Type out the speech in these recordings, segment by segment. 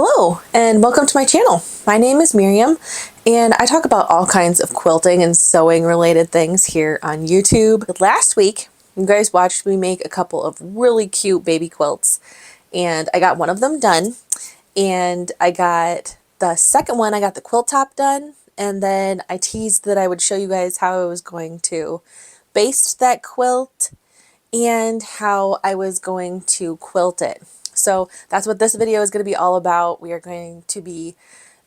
Hello and welcome to my channel. My name is Miriam and I talk about all kinds of quilting and sewing related things here on YouTube. Last week you guys watched me make a couple of really cute baby quilts and I got one of them done, and I got the second one, I got the quilt top done, and then I teased that I would show you guys how I was going to baste that quilt and how I was going to quilt it. So that's what this video is going to be all about. We are going to be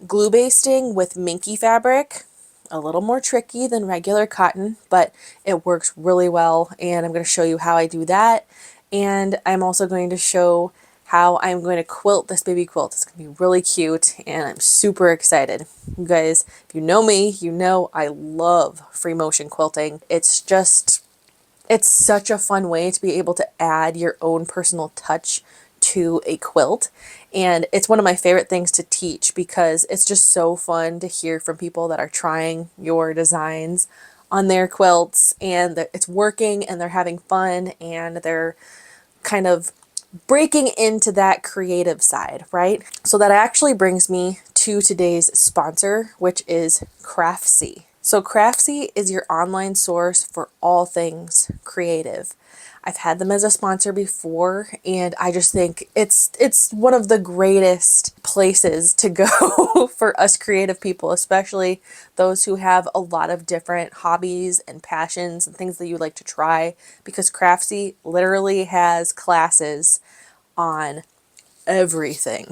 glue basting with Minky fabric. A little more tricky than regular cotton, but it works really well, and I'm going to show you how I do that. And I'm also going to show how I'm going to quilt this baby quilt. It's going to be really cute and I'm super excited. You guys, if you know me, you know I love free motion quilting. It's such a fun way to be able to add your own personal touch to a quilt, and it's one of my favorite things to teach because it's just so fun to hear from people that are trying your designs on their quilts and that it's working and they're having fun and they're kind of breaking into that creative side, right? So that actually brings me to today's sponsor, which is Craftsy. So Craftsy is your online source for all things creative. I've had them as a sponsor before, and I just think it's one of the greatest places to go for us creative people, especially those who have a lot of different hobbies and passions and things that you like to try, because Craftsy literally has classes on everything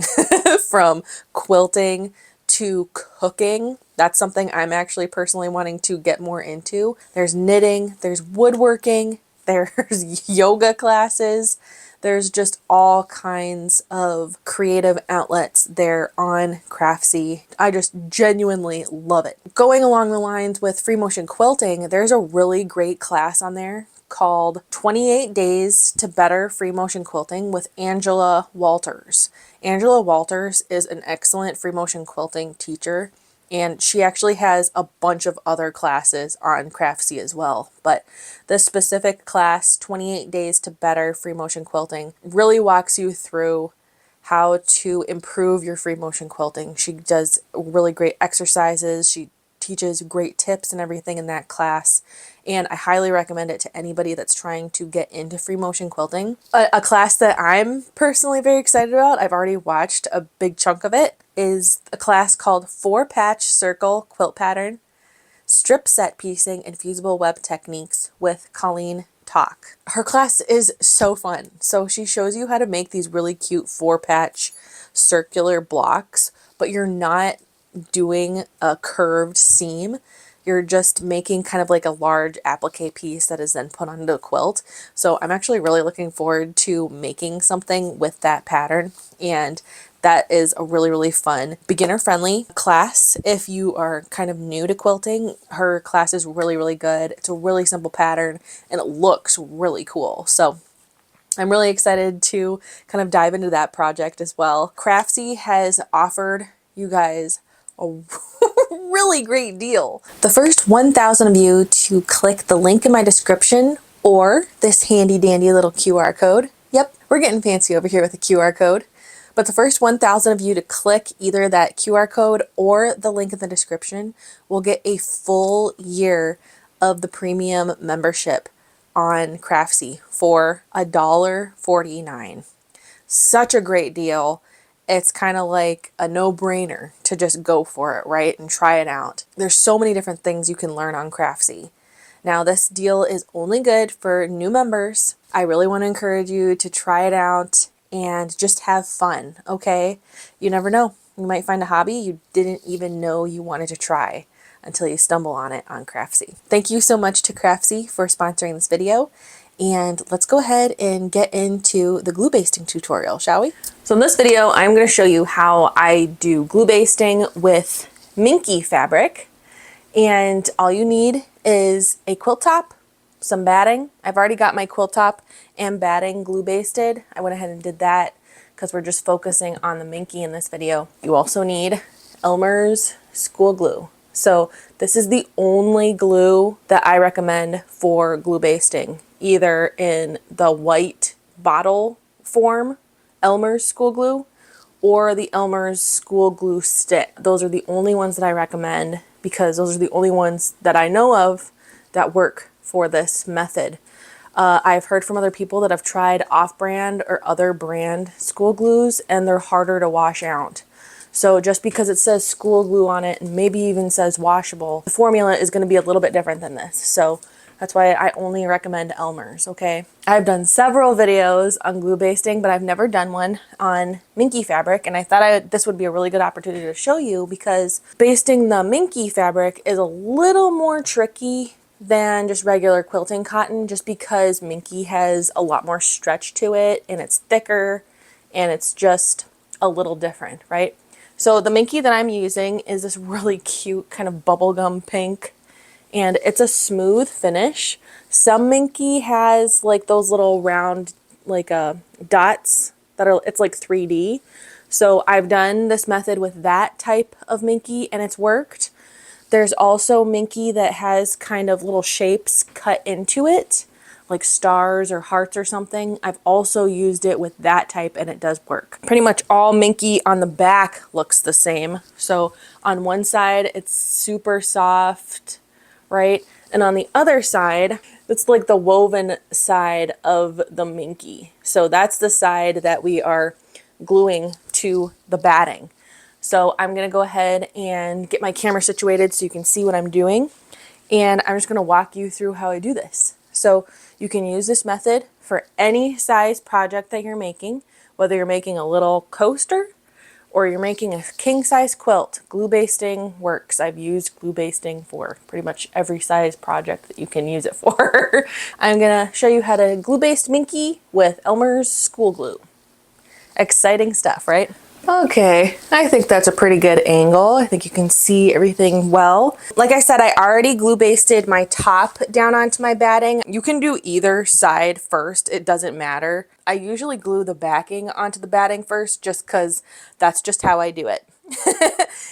from quilting to cooking. That's something I'm actually personally wanting to get more into. There's knitting, there's woodworking, there's yoga classes, there's just all kinds of creative outlets there on Craftsy. I just genuinely love it. Going along the lines with free motion quilting, there's a really great class on there called 28 Days to Better Free Motion Quilting with Angela Walters. Angela Walters is an excellent free motion quilting teacher, and she actually has a bunch of other classes on Craftsy as well. But this specific class, 28 Days to Better Free Motion Quilting, really walks you through how to improve your free motion quilting. She does really great exercises. She teaches great tips and everything in that class, and I highly recommend it to anybody that's trying to get into free motion quilting. A class that I'm personally very excited about, I've already watched a big chunk of it, is a class called 4-Patch Circle Quilt Pattern, Strip Set Piecing and Fusible Web Techniques with Colleen Talk. Her class is so fun. So she shows you how to make these really cute 4-patch circular blocks, but you're not doing a curved seam. You're just making kind of like a large applique piece that is then put onto a quilt. So I'm actually really looking forward to making something with that pattern, and that is a really fun beginner friendly class. If you are kind of new to quilting, her class is really good. It's a really simple pattern and it looks really cool. So I'm really excited to kind of dive into that project as well. Craftsy has offered you guys a really great deal. The first 1,000 of you to click the link in my description or this handy dandy little QR code. Yep, we're getting fancy over here with the QR code. But the first 1,000 of you to click either that QR code or the link in the description will get a full year of the premium membership on Craftsy for $1.49. Such a great deal. It's kind of like a no-brainer to just go for it, right? And try it out. There's so many different things you can learn on Craftsy. Now, this deal is only good for new members. I really want to encourage you to try it out and just have fun, okay? You never know. You might find a hobby you didn't even know you wanted to try until you stumble on it on Craftsy. Thank you so much to Craftsy for sponsoring this video. And let's go ahead and get into the glue basting tutorial, shall we? So in this video, I'm going to show you how I do glue basting with Minky fabric. And all you need is a quilt top, some batting. I've already got my quilt top and batting glue basted. I went ahead and did that because we're just focusing on the Minky in this video. You also need Elmer's school glue. So this is the only glue that I recommend for glue basting, either in the white bottle form, Elmer's school glue, or the Elmer's school glue stick. Those are the only ones that I recommend because those are the only ones that I know of that work for this method. I've heard from other people that have tried off-brand or other brand school glues and they're harder to wash out. So just because it says school glue on it and maybe even says washable, the formula is going to be a little bit different than this. So that's why I only recommend Elmer's, okay? I've done several videos on glue basting, but I've never done one on Minky fabric, and I thought this would be a really good opportunity to show you because basting the Minky fabric is a little more tricky than just regular quilting cotton, just because Minky has a lot more stretch to it and it's thicker and it's just a little different, right? So the Minky that I'm using is this really cute kind of bubblegum pink, and it's a smooth finish. Some Minky has like those little round like dots that are, it's like 3D. So I've done this method with that type of Minky and it's worked. There's also Minky that has kind of little shapes cut into it, like stars or hearts or something. I've also used it with that type and it does work. Pretty much all Minky on the back looks the same. So on one side, it's super soft, right? And on the other side, it's like the woven side of the Minky. So that's the side that we are gluing to the batting. So I'm gonna go ahead and get my camera situated so you can see what I'm doing. And I'm just gonna walk you through how I do this. So you can use this method for any size project that you're making, whether you're making a little coaster or you're making a king size quilt. Glue basting works. I've used glue basting for pretty much every size project that you can use it for. I'm gonna show you how to glue baste Minky with Elmer's school glue. Exciting stuff, right? Okay, I think that's a pretty good angle. I think you can see everything well. Like I said, I already glue basted my top down onto my batting. You can do either side first, it doesn't matter. I usually glue the backing onto the batting first just because that's just how I do it.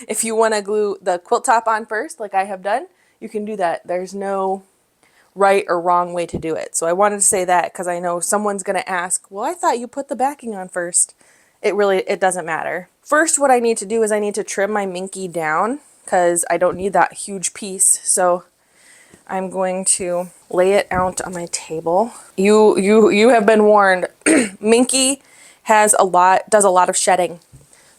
If you want to glue the quilt top on first, like I have done, you can do that. There's no right or wrong way to do it. So I wanted to say that because I know someone's going to ask, well, I thought you put the backing on first. It doesn't matter. First, what I need to do is I need to trim my Minky down because I don't need that huge piece. So I'm going to lay it out on my table. You have been warned. Minky does a lot of shedding.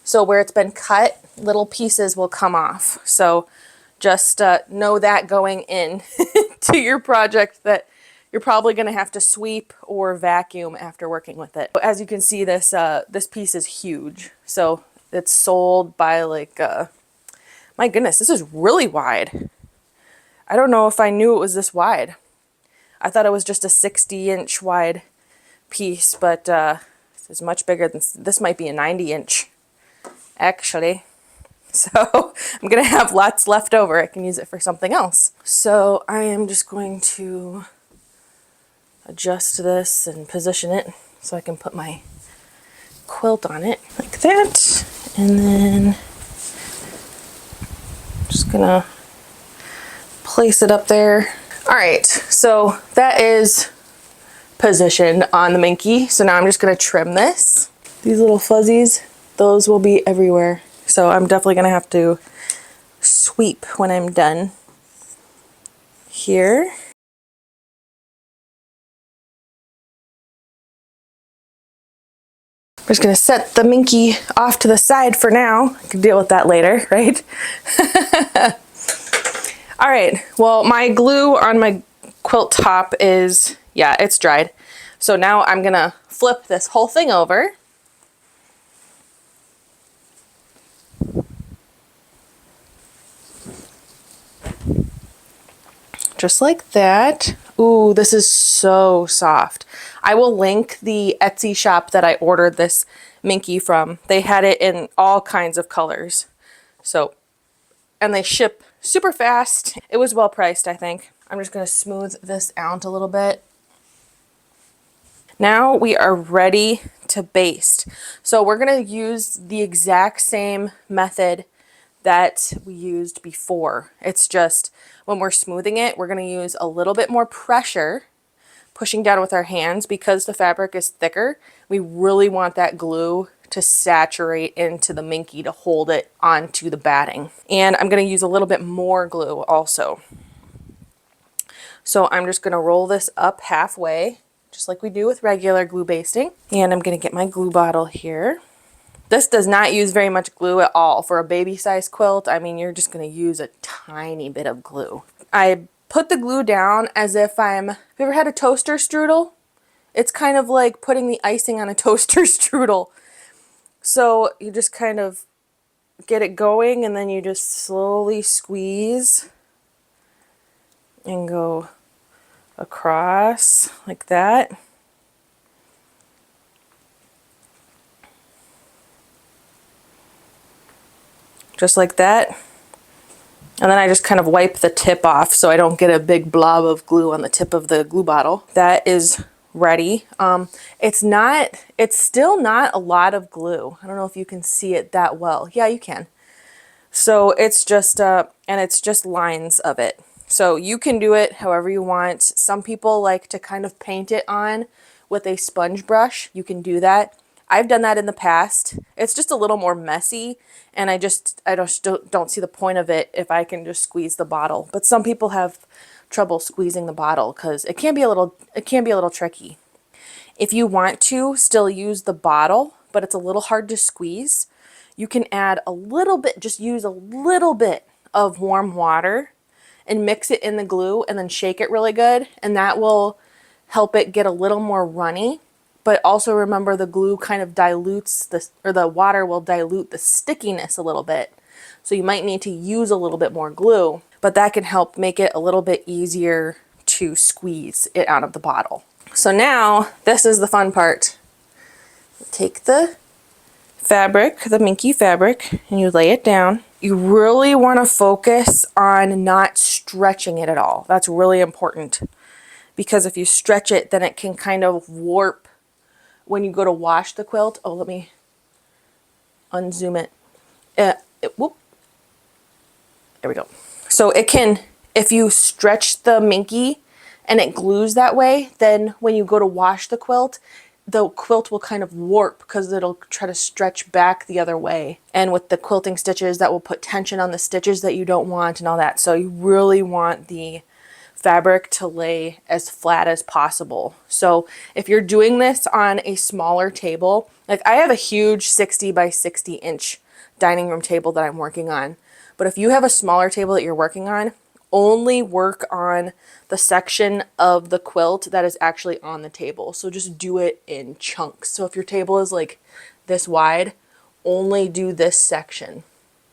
So where it's been cut, little pieces will come off. So just know that going in to your project that you're probably going to have to sweep or vacuum after working with it. As you can see, this piece is huge. So it's sold by like, my goodness, this is really wide. I don't know if I knew it was this wide. I thought it was just a 60-inch wide piece, but this is much bigger than, this might be a 90-inch actually. So I'm going to have lots left over. I can use it for something else. So I am just going to adjust this and position it so I can put my quilt on it like that. And then just gonna place it up there. All right, so that is positioned on the Minky. So now I'm just gonna trim this. These little fuzzies, those will be everywhere. So I'm definitely gonna have to sweep when I'm done here. I'm just gonna set the Minky off to the side for now. I can deal with that later, right? All right, well, my glue on my quilt top is, yeah, it's dried. So now I'm gonna flip this whole thing over. Just like that. Ooh, this is so soft. I will link the Etsy shop that I ordered this Minky from. They had it in all kinds of colors. So, and they ship super fast. It was well priced, I think. I'm just gonna smooth this out a little bit. Now we are ready to baste. So we're gonna use the exact same method that we used before. It's just when we're smoothing it, we're going to use a little bit more pressure, pushing down with our hands because the fabric is thicker. We really want that glue to saturate into the Minky to hold it onto the batting. And I'm going to use a little bit more glue also. So I'm just going to roll this up halfway, just like we do with regular glue basting. And I'm going to get my glue bottle here. This does not use very much glue at all. For a baby size quilt, I mean, you're just going to use a tiny bit of glue. I put the glue down as if have you ever had a toaster strudel? It's kind of like putting the icing on a toaster strudel. So you just kind of get it going and then you just slowly squeeze and go across like that. Just like that. And then I just kind of wipe the tip off so I don't get a big blob of glue on the tip of the glue bottle. That is ready. It's still not a lot of glue. I don't know if you can see it that well. Yeah, you can. So it's just, and it's just lines of it. So you can do it however you want. Some people like to kind of paint it on with a sponge brush. You can do that. I've done that in the past. It's just a little more messy, and I don't see the point of it if I can just squeeze the bottle. But some people have trouble squeezing the bottle because it can be a little tricky. If you want to still use the bottle, but it's a little hard to squeeze, you can add a little bit, just use a little bit of warm water and mix it in the glue and then shake it really good, and that will help it get a little more runny. But also remember, the glue kind of dilutes this, or the water will dilute the stickiness a little bit. So you might need to use a little bit more glue, but that can help make it a little bit easier to squeeze it out of the bottle. So now this is the fun part. Take the fabric, the Minky fabric, and you lay it down. You really want to focus on not stretching it at all. That's really important, because if you stretch it, then it can kind of warp when you go to wash the quilt. Oh, let me unzoom it. Whoop. There we go. So it can, if you stretch the Minky and it glues that way, then when you go to wash the quilt will kind of warp because it'll try to stretch back the other way. And with the quilting stitches, that will put tension on the stitches that you don't want and all that. So you really want the fabric to lay as flat as possible. So if you're doing this on a smaller table, like I have a huge 60 by 60 inch dining room table that I'm working on. But if you have a smaller table that you're working on, only work on the section of the quilt that is actually on the table. So just do it in chunks. So if your table is like this wide, only do this section.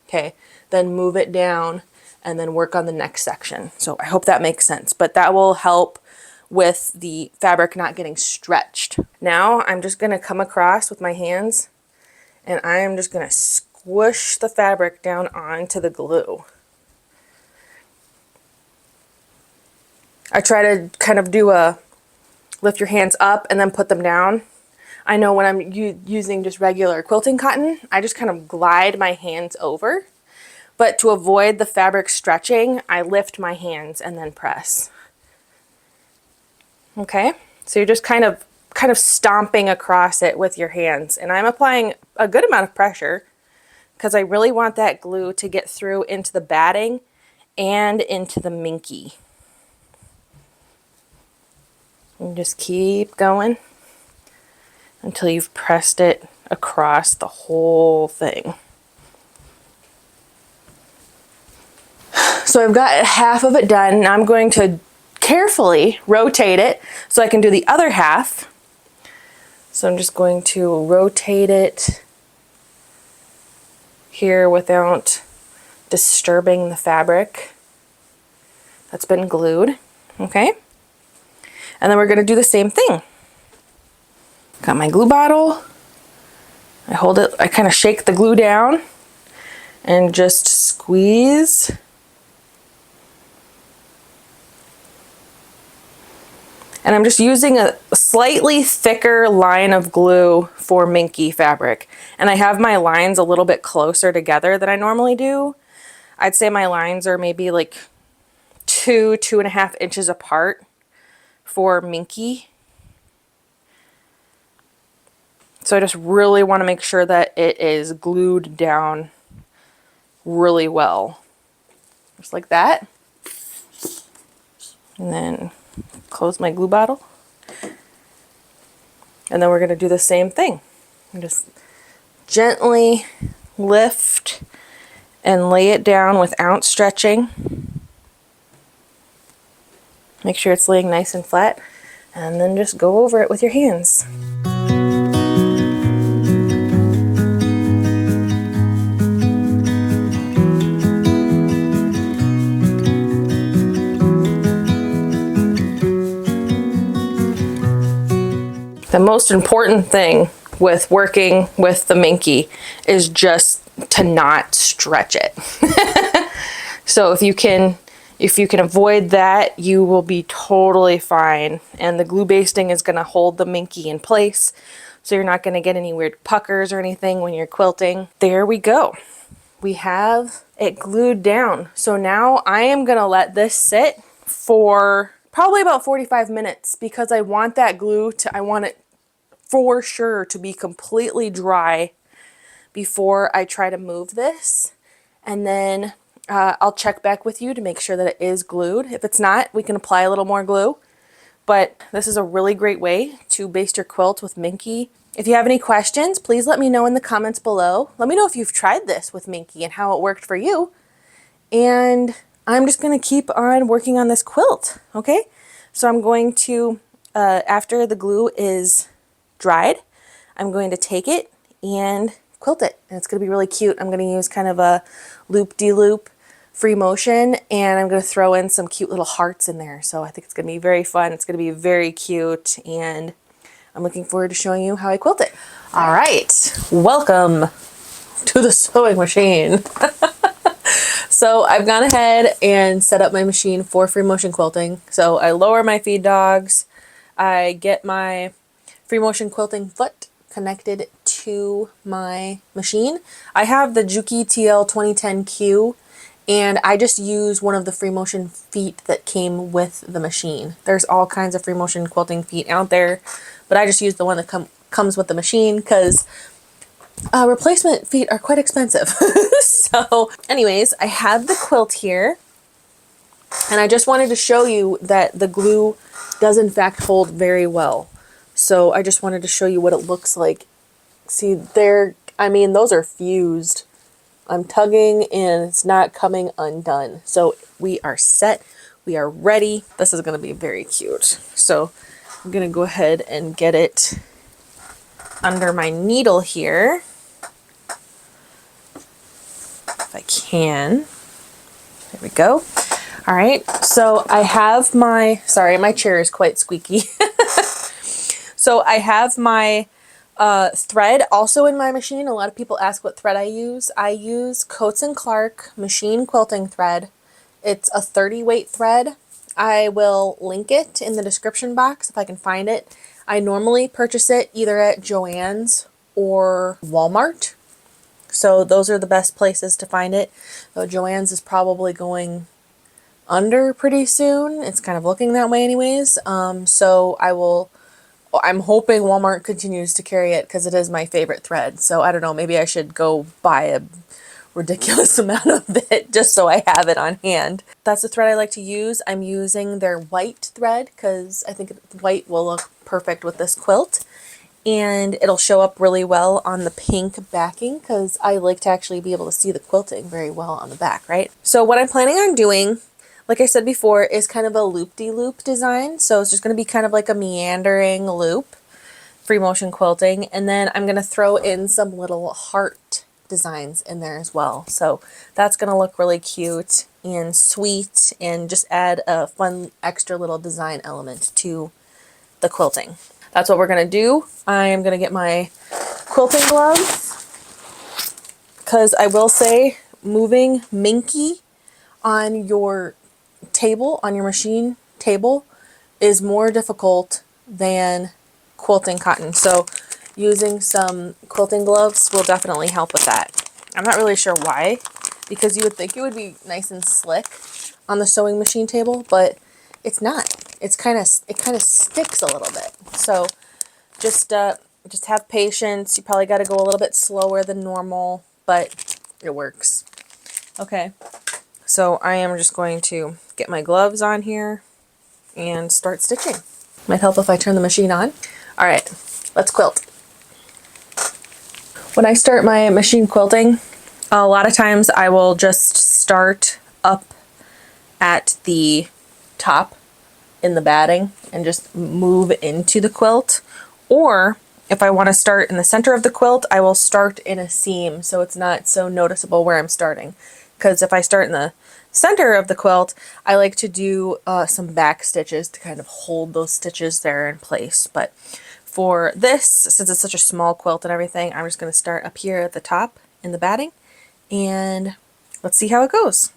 Okay, then move it down and then work on the next section. So I hope that makes sense, but that will help with the fabric not getting stretched. Now I'm just gonna come across with my hands and I am just gonna squish the fabric down onto the glue. I try to kind of do a lift your hands up and then put them down. I know when I'm using just regular quilting cotton, I just kind of glide my hands over. But to avoid the fabric stretching, I lift my hands and then press. Okay, so you're just kind of stomping across it with your hands. And I'm applying a good amount of pressure because I really want that glue to get through into the batting and into the Minky. And just keep going until you've pressed it across the whole thing. So I've got half of it done. Now I'm going to carefully rotate it so I can do the other half. So I'm just going to rotate it here without disturbing the fabric that's been glued. Okay. And then we're going to do the same thing. Got my glue bottle. I hold it, I kind of shake the glue down and just squeeze. And I'm just using a slightly thicker line of glue for Minky fabric. And I have my lines a little bit closer together than I normally do. I'd say my lines are maybe like 2.5 inches apart for Minky. So I just really want to make sure that it is glued down really well. Just like that. And then close my glue bottle. And then we're going to do the same thing. Just gently lift and lay it down without stretching. Make sure it's laying nice and flat. And then just go over it with your hands. The most important thing with working with the Minky is just to not stretch it. So if you can avoid that, you will be totally fine. And the glue basting is going to hold the Minky in place, so you're not going to get any weird puckers or anything when you're quilting. There we go. We have it glued down. So now I am going to let this sit for probably about 45 minutes because I want that glue I want it for sure to be completely dry before I try to move this. And then I'll check back with you to make sure that it is glued. If it's not, we can apply a little more glue. But this is a really great way to baste your quilt with Minky. If you have any questions, please let me know in the comments below. Let me know if you've tried this with Minky and how it worked for you. And I'm just going to keep on working on this quilt, okay? So I'm going to, after the glue is dried, I'm going to take it and quilt it. And it's going to be really cute. I'm going to use kind of a loop-de-loop free motion, and I'm going to throw in some cute little hearts in there. So I think it's going to be very fun. It's going to be very cute, and I'm looking forward to showing you how I quilt it. All right, welcome to the sewing machine. So I've gone ahead and set up my machine for free motion quilting. So I lower my feed dogs, I get my free motion quilting foot connected to my machine. I have the Juki TL 2010Q, and I just use one of the free motion feet that came with the machine. There's all kinds of free motion quilting feet out there, but I just use the one that comes with the machine because replacement feet are quite expensive. So anyways, I have the quilt here, and I just wanted to show you that the glue does in fact hold very well. So I just wanted to show you what it looks like. See there, I mean, those are fused. I'm tugging and it's not coming undone. So we are set. We are ready. This is going to be very cute. So I'm going to go ahead and get it under my needle here, if I can. There we go. All right. So I have my, sorry, my chair is quite squeaky. So I have my thread also in my machine. A lot of people ask what thread I use. I use Coats & Clark machine quilting thread. It's a 30 weight thread. I will link it in the description box if I can find it. I normally purchase it either at Joann's or Walmart. So those are the best places to find it. Though Joann's is probably going under pretty soon. It's kind of looking that way anyways. So I'm hoping Walmart continues to carry it because it is my favorite thread. So I don't know, maybe I should go buy a ridiculous amount of it just so I have it on hand. That's the thread I like to use. I'm using their white thread because I think white will look perfect with this quilt. And it'll show up really well on the pink backing because I like to actually be able to see the quilting very well on the back, right? So what I'm planning on doing, like I said before, is kind of a loop-de-loop design. So it's just going to be kind of like a meandering loop, free motion quilting. And then I'm going to throw in some little heart designs in there as well. So that's going to look really cute and sweet and just add a fun extra little design element to the quilting. That's what we're going to do. I am going to get my quilting gloves because I will say moving Minky on your table, on your machine table, is more difficult than quilting cotton. So using some quilting gloves will definitely help with that. I'm not really sure why, because you would think it would be nice and slick on the sewing machine table, but it's not. It kind of sticks a little bit. So just Just have patience. You probably got to go a little bit slower than normal, but it works. Okay, so I am just going to get my gloves on here and start stitching. Might help if I turn the machine on. All right, let's quilt. When I start my machine quilting, a lot of times I will just start up at the top in the batting and just move into the quilt. Or if I want to start in the center of the quilt, I will start in a seam so it's not so noticeable where I'm starting. Because if I start in the center of the quilt, I like to do some back stitches to kind of hold those stitches there in place. But for this, since it's such a small quilt and everything, I'm just going to start up here at the top in the batting, and let's see how it goes.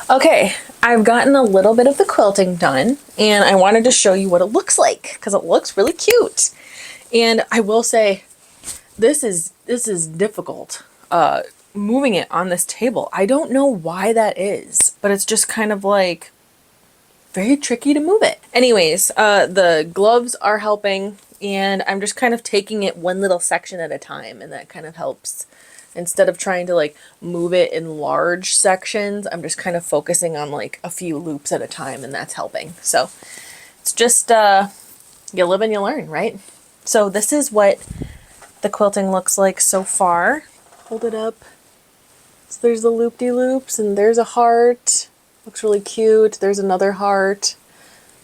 Okay, I've gotten a little bit of the quilting done, and I wanted to show you what it looks like because it looks really cute. And I will say, this is difficult. Moving it on this table. I don't know why that is, but it's just kind of like very tricky to move it. Anyways, the gloves are helping, and I'm just kind of taking it one little section at a time, and that kind of helps. Instead of trying to like move it in large sections, I'm just kind of focusing on like a few loops at a time, and that's helping. So it's just, you live and you learn, right? So this is what the quilting looks like so far. Hold it up. So there's the loop-de-loops, and there's a heart. Looks really cute. There's another heart.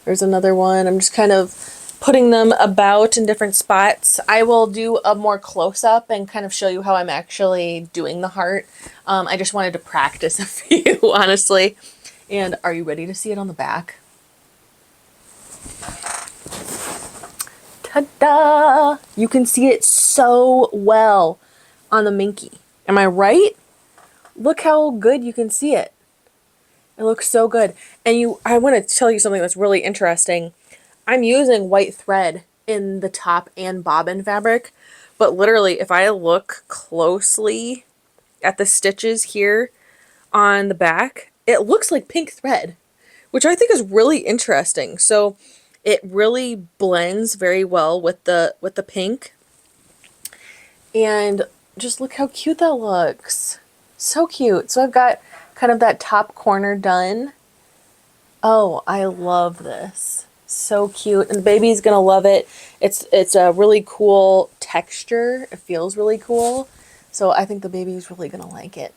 There's another one. I'm just kind of putting them about in different spots. I will do a more close-up and kind of show you how I'm actually doing the heart. I just wanted to practice a few, honestly. And are you ready to see it on the back? Ta-da! You can see it so well on the Minky. Am I right? Look how good you can see it. It looks so good. And I want to tell you something that's really interesting. I'm using white thread in the top and bobbin fabric, but literally if I look closely at the stitches here on the back, it looks like pink thread, which I think is really interesting. So it really blends very well with the pink. And just look how cute that looks. So cute. So I've got kind of that top corner done. Oh, I love this. So cute, and the baby's gonna love it. It's a really cool texture. It feels really cool, so I think the baby's really gonna like it.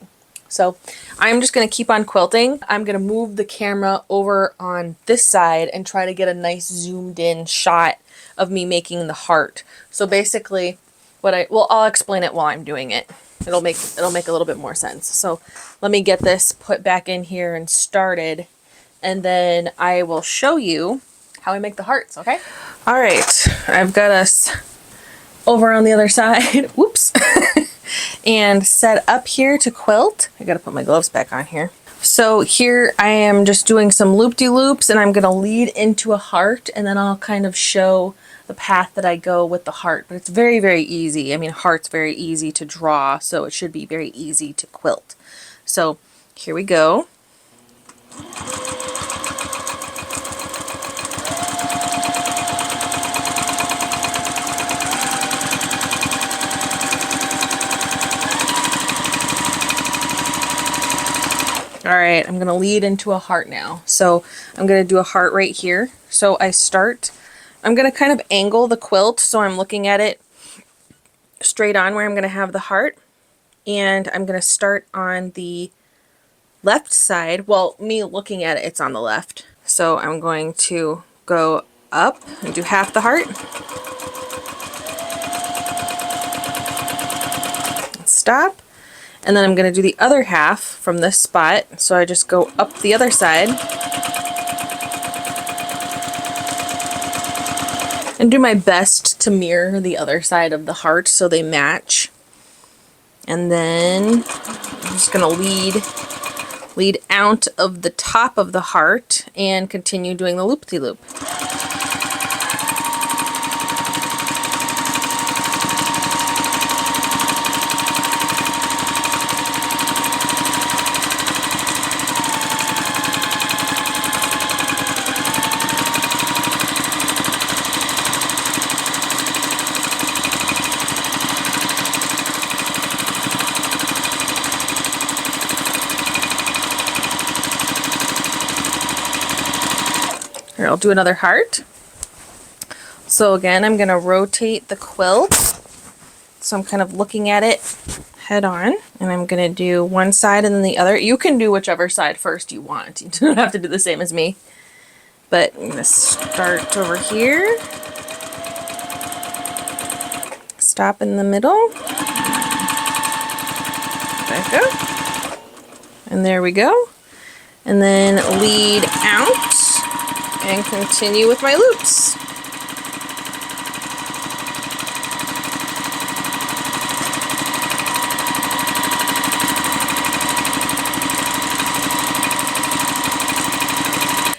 So I'm just gonna keep on quilting. I'm gonna move the camera over on this side and try to get a nice zoomed in shot of me making the heart. So basically I'll explain it while I'm doing it. It'll make a little bit more sense. So let me get this put back in here and started, and then I will show you how I make the hearts, okay? All right, I've got us over on the other side. Whoops. and set up here to quilt. I gotta put my gloves back on here. So here I am just doing some loop-de-loops, and I'm gonna lead into a heart, and then I'll kind of show the path that I go with the heart. But it's very, very easy. I mean, heart's very easy to draw, so it should be very easy to quilt. So here we go. All right, I'm gonna lead into a heart now. So I'm gonna do a heart right here. So I'm gonna kind of angle the quilt so I'm looking at it straight on where I'm gonna have the heart. And I'm gonna start on the left side. Well, me looking at it, it's on the left. So I'm going to go up and do half the heart. Stop. And then I'm going to do the other half from this spot. So I just go up the other side and do my best to mirror the other side of the heart so they match. And then I'm just going to lead out of the top of the heart and continue doing the loop-de-loop. Here, I'll do another heart. So again, I'm going to rotate the quilt. So I'm kind of looking at it head on, and I'm going to do one side and then the other. You can do whichever side first you want. You don't have to do the same as me. But I'm going to start over here. Stop in the middle. Back up. And there we go. And then lead out. And continue with my loops.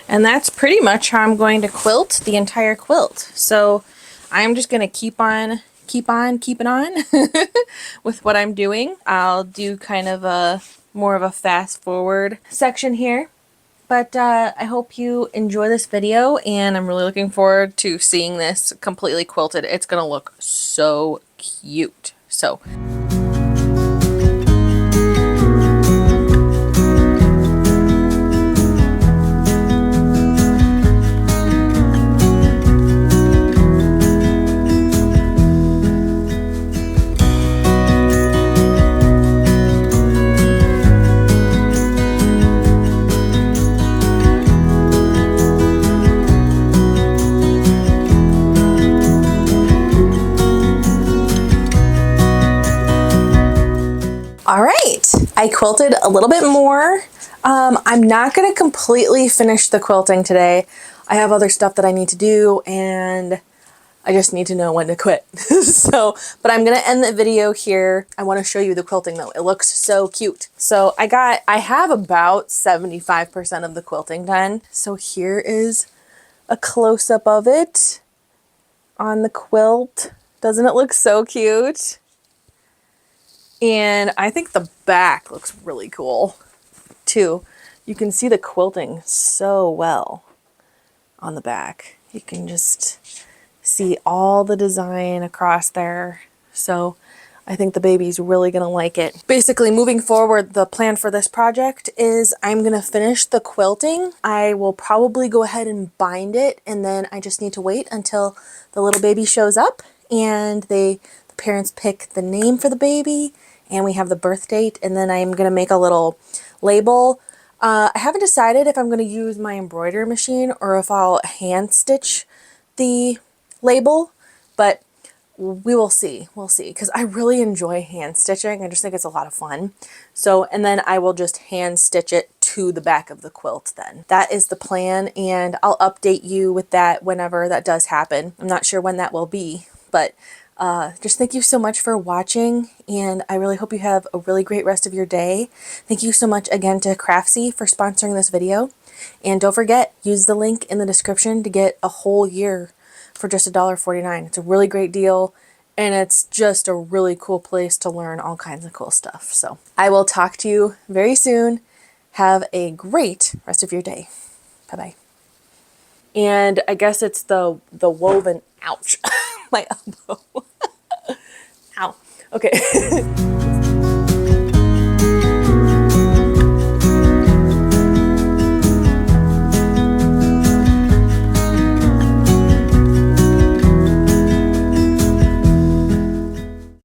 And that's pretty much how I'm going to quilt the entire quilt. So I'm just going to keep on keeping on with what I'm doing. I'll do kind of more of a fast forward section here. But I hope you enjoy this video, and I'm really looking forward to seeing this completely quilted. It's going to look so cute. So. All right, I quilted a little bit more. I'm not going to completely finish the quilting today. I have other stuff that I need to do, and I just need to know when to quit. But I'm going to end the video here. I want to show you the quilting though. It looks so cute. So I have about 75% of the quilting done. So here is a close-up of it on the quilt. Doesn't it look so cute? And I think the back looks really cool too. You can see the quilting so well on the back. You can just see all the design across there. So I think the baby's really gonna like it. Basically, moving forward, the plan for this project is I'm gonna finish the quilting. I will probably go ahead and bind it, and then I just need to wait until the little baby shows up and the parents pick the name for the baby, and we have the birth date, and then I'm gonna make a little label. I haven't decided if I'm gonna use my embroidery machine or if I'll hand stitch the label, but we will see. We'll see, because I really enjoy hand stitching. I just think it's a lot of fun. So, and then I will just hand stitch it to the back of the quilt then. That is the plan, and I'll update you with that whenever that does happen. I'm not sure when that will be, but Just thank you so much for watching, and I really hope you have a really great rest of your day. Thank you so much again to Craftsy for sponsoring this video. And don't forget, use the link in the description to get a whole year for just $1.49. It's a really great deal, and it's just a really cool place to learn all kinds of cool stuff. So I will talk to you very soon. Have a great rest of your day. Bye-bye. And I guess it's the woven, ouch, my elbow. Ow. Okay.